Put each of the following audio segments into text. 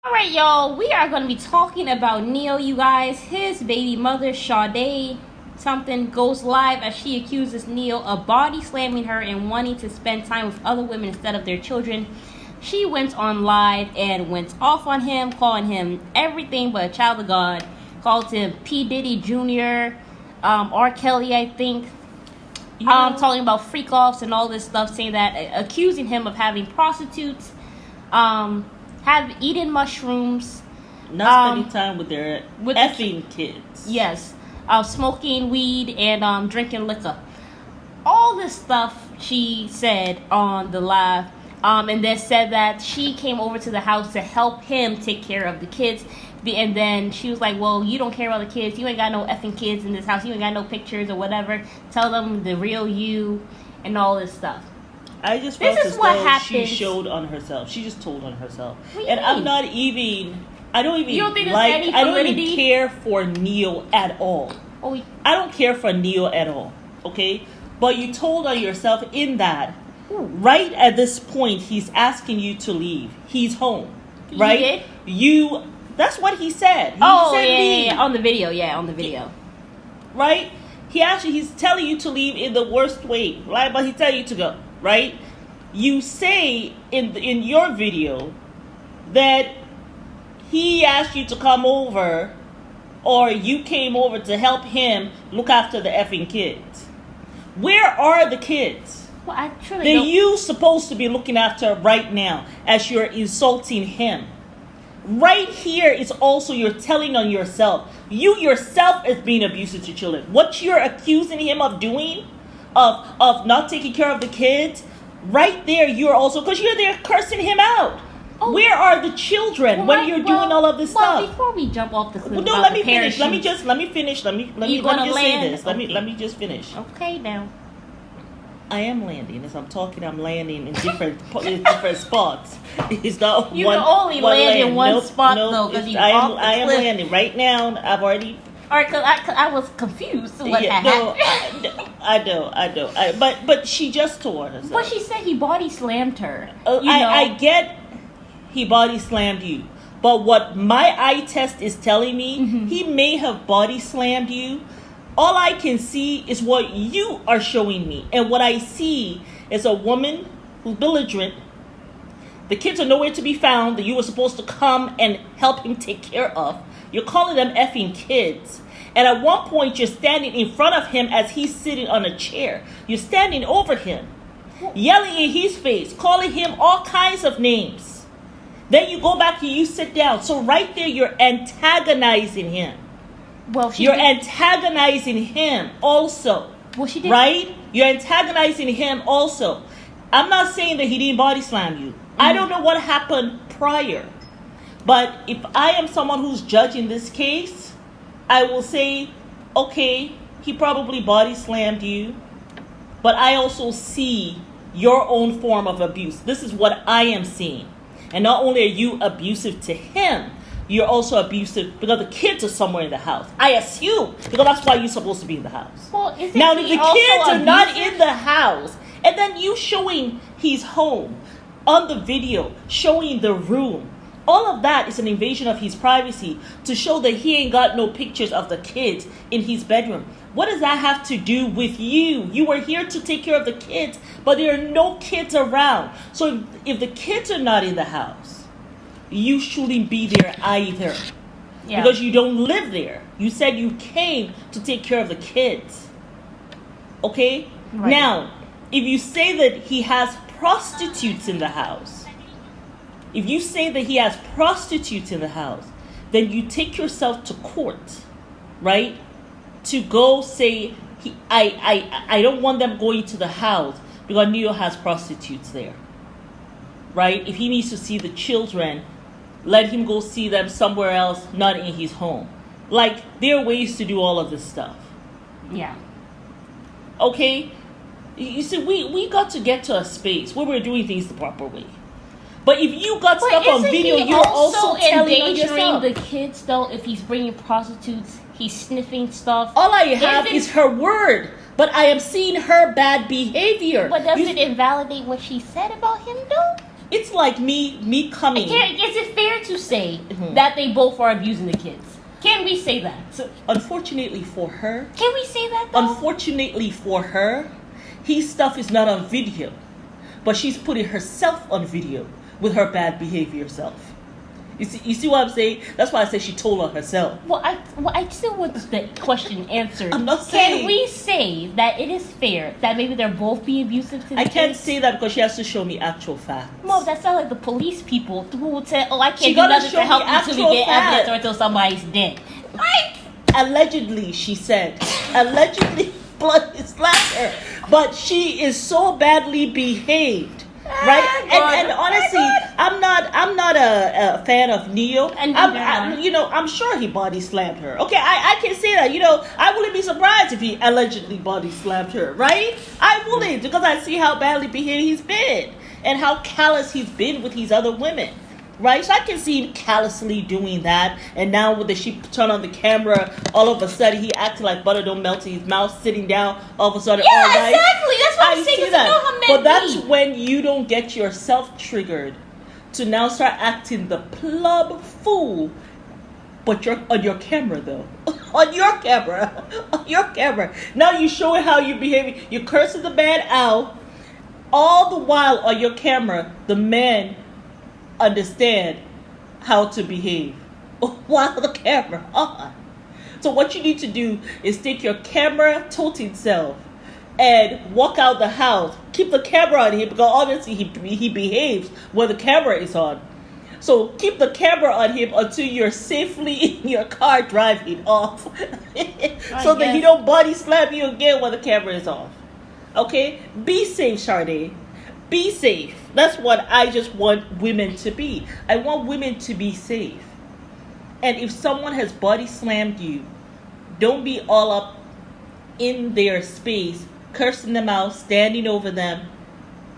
Alright, y'all, we are going to be talking about Neyo, you guys. His baby mother, Sade, something goes live as she accuses Neyo of body slamming her and wanting to spend time with other women instead of their children. She went on live and went off on him, calling him everything but a child of God. Called him P. Diddy Jr., R. Kelly, I think. Talking about freak-offs and all this stuff, saying that, accusing him of having prostitutes, have eaten mushrooms, not spending time with their effing kids. Yes, smoking weed and drinking liquor. All this stuff she said on the live, and then said that she came over to the house to help him take care of the kids. And then she was like, well, you don't care about the kids. You ain't got no effing kids in this house. You ain't got no pictures or whatever. Tell them the real you and all this stuff. I just felt as though she showed on herself. She just told on herself. And I'm not even... I don't even care for Neyo at all. I don't care for Neyo at all. Okay? But you told on yourself in that. Right at this point, he's asking you to leave. He's home. Right? That's what he said. He said leave. On the video. Yeah, on the video. Right? He's telling you to leave in the worst way. Right? But he's telling you to go. Right? You say in your video that he asked you to come over, or you came over to help him look after the effing kids. Where are the kids? Well, actually, that you supposed to be looking after right now as you're insulting him? Right here is also you're telling on yourself. You yourself is being abusive to children. What you're accusing him of doing, of not taking care of the kids, right there you're also, because you're there cursing him out. Where are the children when you're doing all of this stuff? Before we jump off the cliff, let me finish. Let me just say this. Let me just finish. Okay, now. I am landing. As I'm talking, I'm landing in different spots. It's not you can only land in one spot though, because I am landing right now. I've already. All right, because I was confused. What happened? I know. But she just told herself. But she said he body slammed her. I get he body slammed you, but what my eye test is telling me, he may have body slammed you. All I can see is what you are showing me, and what I see is a woman who's belligerent. The kids are nowhere to be found that you were supposed to come and help him take care of. You're calling them effing kids. And at one point, you're standing in front of him as he's sitting on a chair. You're standing over him, yelling in his face, calling him all kinds of names. Then you go back and you sit down. So right there, you're antagonizing him. You're antagonizing him also. Well, she did. Right? You're antagonizing him also. I'm not saying that he didn't body slam you. I don't know what happened prior. But if I am someone who's judging this case, I will say, okay, he probably body slammed you. But I also see your own form of abuse. This is what I am seeing. And not only are you abusive to him, you're also abusive because the kids are somewhere in the house. I assume, because that's why you're supposed to be in the house. Well, now, if the kids are not in the house, and then you showing he's home on the video, showing the room, all of that is an invasion of his privacy to show that he ain't got no pictures of the kids in his bedroom. What does that have to do with you? You were here to take care of the kids, but there are no kids around. So if the kids are not in the house, you shouldn't be there either. Because you don't live there. You said you came to take care of the kids. Okay? Right. Now, if you say that he has prostitutes in the house, then you take yourself to court, right? To go say, I don't want them going to the house because Neyo has prostitutes there. Right? If he needs to see the children, let him go see them somewhere else, not in his home. Like, there are ways to do all of this stuff. Yeah. Okay? You see, we got to get to a space where we're doing things the proper way. But if you got stuff on video, you're also endangering the kids, though. If he's bringing prostitutes, he's sniffing stuff. All I have is her word, but I am seeing her bad behavior. But does it invalidate what she said about him, though? It's like me coming. Is it fair to say that they both are abusing the kids? Can we say that? So, unfortunately for her. Can we say that, though? Unfortunately for her, his stuff is not on video. But she's putting herself on video with her bad behavior self. You see what I'm saying? That's why I say she told on herself. Well, I still want the question answered. I'm not saying. Can we say that it is fair that maybe they're both being abusive to the kids? I can't say that because she has to show me actual facts. Well, that's not like the police people who will say, "Oh, I can't She do gotta nothing show to help me you until we actual get facts. evidence or until somebody's dead." Like, Allegedly, she said. Allegedly, blood slapped her. But she is so badly behaved. Right, and honestly, I'm not a fan of Neyo. I'm sure he body slammed her. Okay, I can say that. I wouldn't be surprised if he allegedly body slammed her. Right, I wouldn't, because I see how badly behaved he's been and how callous he's been with these other women. Right, so I can see him callously doing that. And now when she turned on the camera, all of a sudden he acted like butter don't melt in his mouth, sitting down. All of a sudden, yeah, all right. exactly. That's what I'm saying. See that. But that's when you don't get yourself triggered to now start acting the plub fool. But you're on your camera though. On your camera. Now you showing how you're behaving. You're cursing the man out. All the while on your camera, the man understand how to behave while the camera on. So what you need to do is take your camera tilting self and walk out the house. Keep the camera on him, because obviously he behaves when the camera is on. So keep the camera on him until you're safely in your car driving off, so that he don't body slam you again when the camera is off. Okay, be safe, Sade. Be safe. That's what I just want women to be. I want women to be safe. And if someone has body slammed you, don't be all up in their space, cursing them out, standing over them,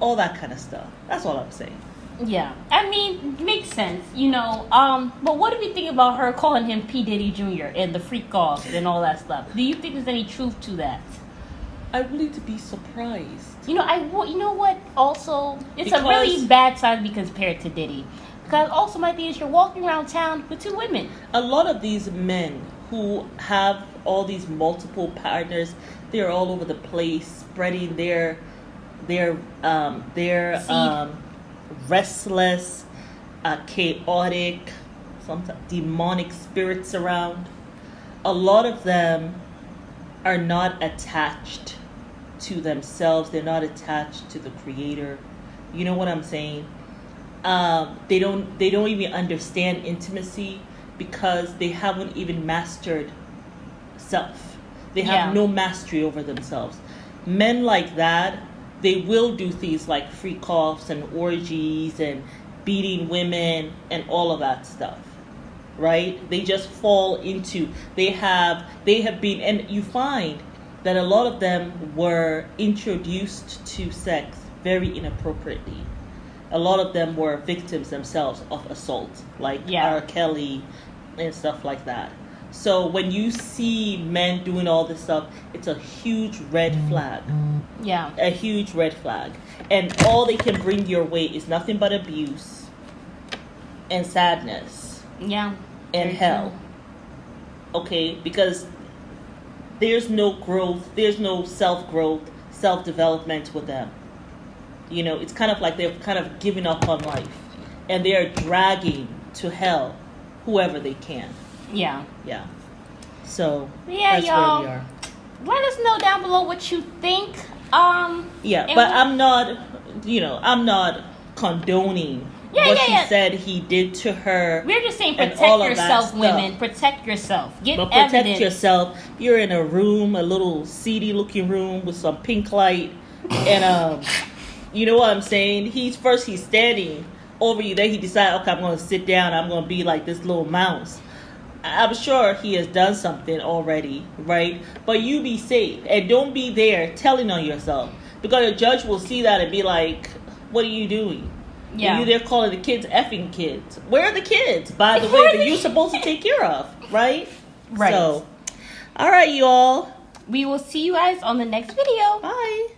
all that kind of stuff. That's all I'm saying. Yeah, I mean, makes sense, but what do we think about her calling him P. Diddy Jr. and the freak off and all that stuff? Do you think there's any truth to that? I really to be surprised. You know what? Also, it's a really bad time to be compared to Diddy. Because also my thing is you're walking around town with two women. A lot of these men who have all these multiple partners, they're all over the place, spreading their restless, chaotic, sometimes demonic spirits around. A lot of them are not attached to themselves. They're not attached to the creator. You know what I'm saying? They don't even understand intimacy because they haven't even mastered self. They have no mastery over themselves. Men like that, they will do things like freak offs and orgies and beating women and all of that stuff. Right? They just fall into, they have been, and you find that a lot of them were introduced to sex very inappropriately. A lot of them were victims themselves of assault, like R. Kelly and stuff like that. So when you see men doing all this stuff, it's a huge red flag. Yeah. A huge red flag. And all they can bring your way is nothing but abuse and sadness. Yeah. And hell. Okay? Because there's no growth, there's no self-growth, self-development with them. It's kind of like they're kind of giving up on life. And they are dragging to hell whoever they can. Yeah. Yeah. So, that's y'all, where we are. Let us know down below what you think. Yeah, but I'm not condoning what she said he did to her. We're just saying protect yourself, women. Protect yourself. Get protect evidence. yourself. You're in a room, a little seedy looking room with some pink light. And, you know what I'm saying? He's standing over you. Then he decided, okay, I'm going to sit down. I'm going to be like this little mouse. I'm sure he has done something already, right? But you be safe. And don't be there telling on yourself. Because a judge will see that and be like, what are you doing? Yeah. And you there calling the kids effing kids. Where are the kids, by the way, that you're supposed to take care of, right? Right. So, all right, y'all. We will see you guys on the next video. Bye.